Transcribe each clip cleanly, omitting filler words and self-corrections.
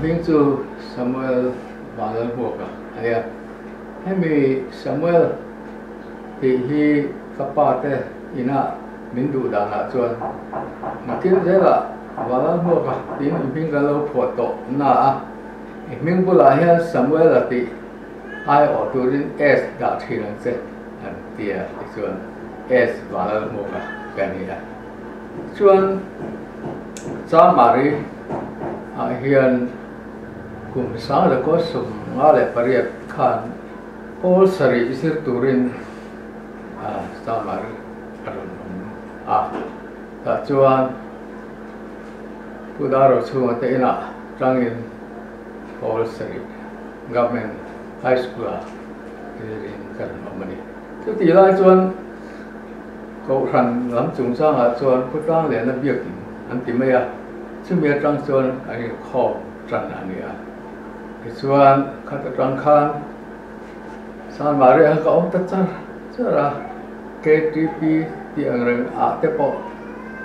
phim chu Samuel Vanlalhmuaka aya hemi Samuel thì hi kapate ina mindu dana chuan nakin zela Vanlalhmuaka tin phim galo photo na mình bula hian Samuel ati ai ở turin s đã thi lần set anh tia chuan s Vanlalhmuaka kania chuan Chanmari hian kum sang le ko sum nga le pariat khan all sari isir turin Chanmari arun ta chuan pudaro chu te ina tangin all sari government high school in kan omani chu ti lai chuan ko ran lam chung sang chuan putang le na biak an ti mai chu me tang chuan ani kho tran ania chuan khat tang khan Chanmari ka om ta chara KTP ti angreng a te po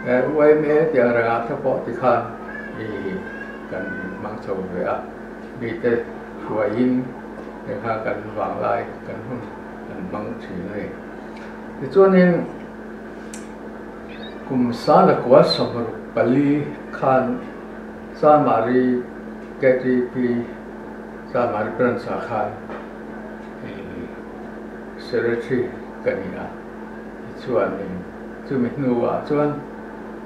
UMA ti angreng a te po ti khan kan mang chau ve a bi te Hruaitu ha kan wang lai kan hun kan mang chi nei ti chuan in kum sa la kwa samar pali khan Chanmari KTP Chanmari pransa khan secretary kania chuan in chu mi nuwa chuan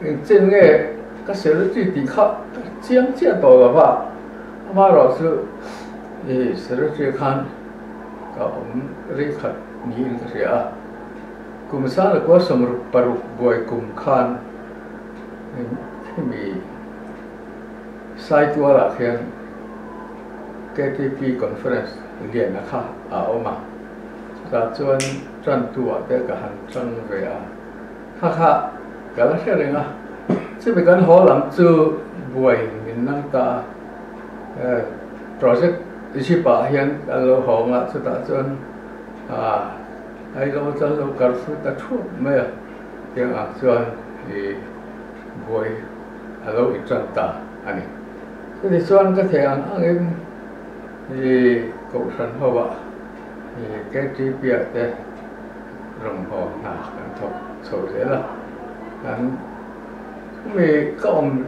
in chen nge ka secretary ti kha chiang chia to la ba ma ro su secretary khan ka ri khat ni in ka ria kum sa la kwa samar paru boy kum khan mi site wala khian KTP conference lian na kha a oma ta chuan tran tua te ka han chang ve a kha ka la hrenga chu be kan ho lam chu buai min nang ta project isi pa hian alo ho nga chu ta chuan ai lo chang lo kar fu ta thu me ya a chuan buai alo I tran ta ani thì xuân có thể ăn em thì cậu sẵn hoa bạ thì cái trí biệt đây rồng hồ nào ăn thuộc sổ thế là ăn vì các ông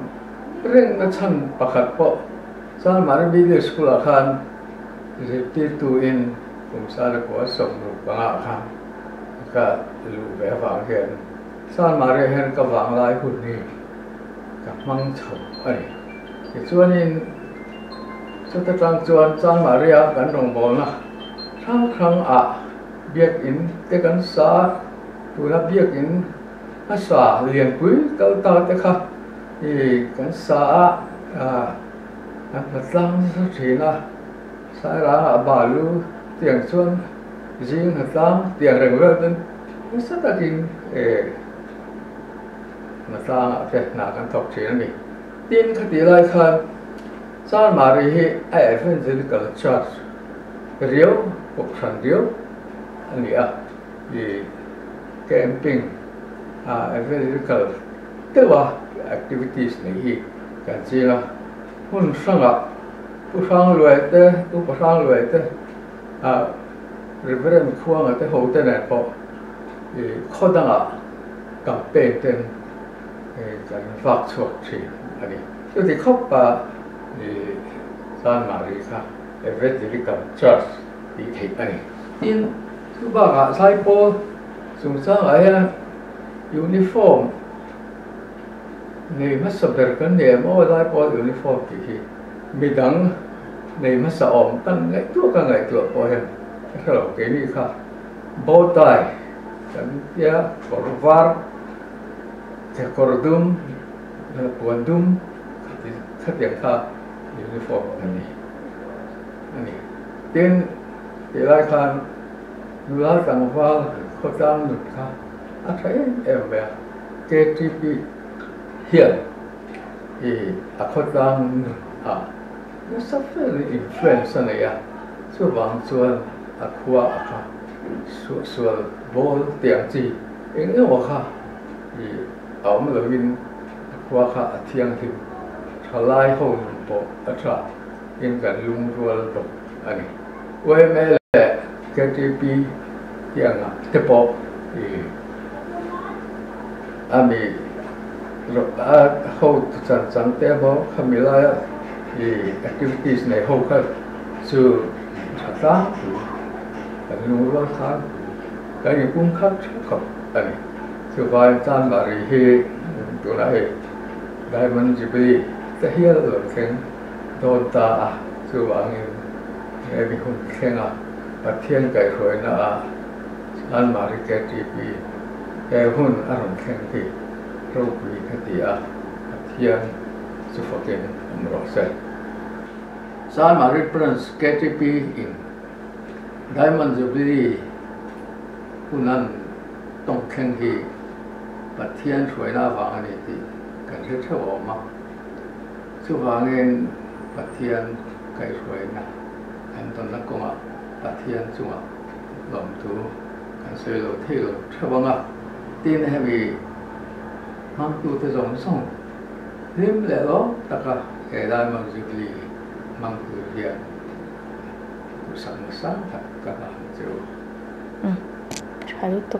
riêng nó chân bạc hạt bộ sao mà nó video school là khan thì tiếp tu in cũng sao được có sống được bằng ạ khan cả lũ bé vàng hiện sao mà đây hiện cả vàng lại hụt đi cả măng chậu ấy chuan in chu ta tang chuan Chanmari kan rong bol na thang biak in te kan sa tu na biak in a sa lian pui kal ta te kha kan sa an tlang sa thina sa ra ba lu tiang chuan jing tlang tiang reng wel ten sa ta kin na tlang te na kan thok thina ni tin khati lai khan Chanmari hi evangelical church riau pok san riau ania di camping evangelical tewa activities nei hi kan chila hun sanga pu sang lue te tu pa sang lue te reverend khuang te ho te na po khodanga campaign ten kan vak chuak thi ani chu ti khop pa Chanmari kha evangelical church ti thei ani in chu ba ga sai po sung sang aya uniform nei ma sa ber kan ne mo lai po uniform ti hi midang nei ma sa om tan ngai tu ka ngai tu po hen khalo ke ni kha bow tie kan ya korvar te kordum puandum khát tiền kha uniform ani tin ti lai khan nula tang wal khotang nut kha a thai em be KTP hian a khotang nó sắp phải influence này chu wang chuan a khua a kha su bol tiang chi eng wa kha lo win khua kha a thiang thi thalai ho po atra in kan lung rual to ani we mele KTP yang tepo ami ro ho chan te bo khamila activities nei ho kha su sa kan lung rual kha kai pung kha khop ani su vai Chanmari hi tu lai Diamond Jubilee ta hial lo khen don ta su wangin mi hun khenga pathian kai roi na Chanmari KTP ke hun aron khen ti ro pi khatia pathian su foken amro se Chanmari Prince KTP in Diamond Jubilee hunan tong khen hi pathian roi na wa ani ti kan se thaw ma su wangin pathian kai roi na an ton na ko ma pathian chunga lom tu kan se lo thelo thawanga tin heavy mang tu te zong song lim le lo taka ke dai mang Jubilee mang tu hia sang sang ta ka chu Hruaitu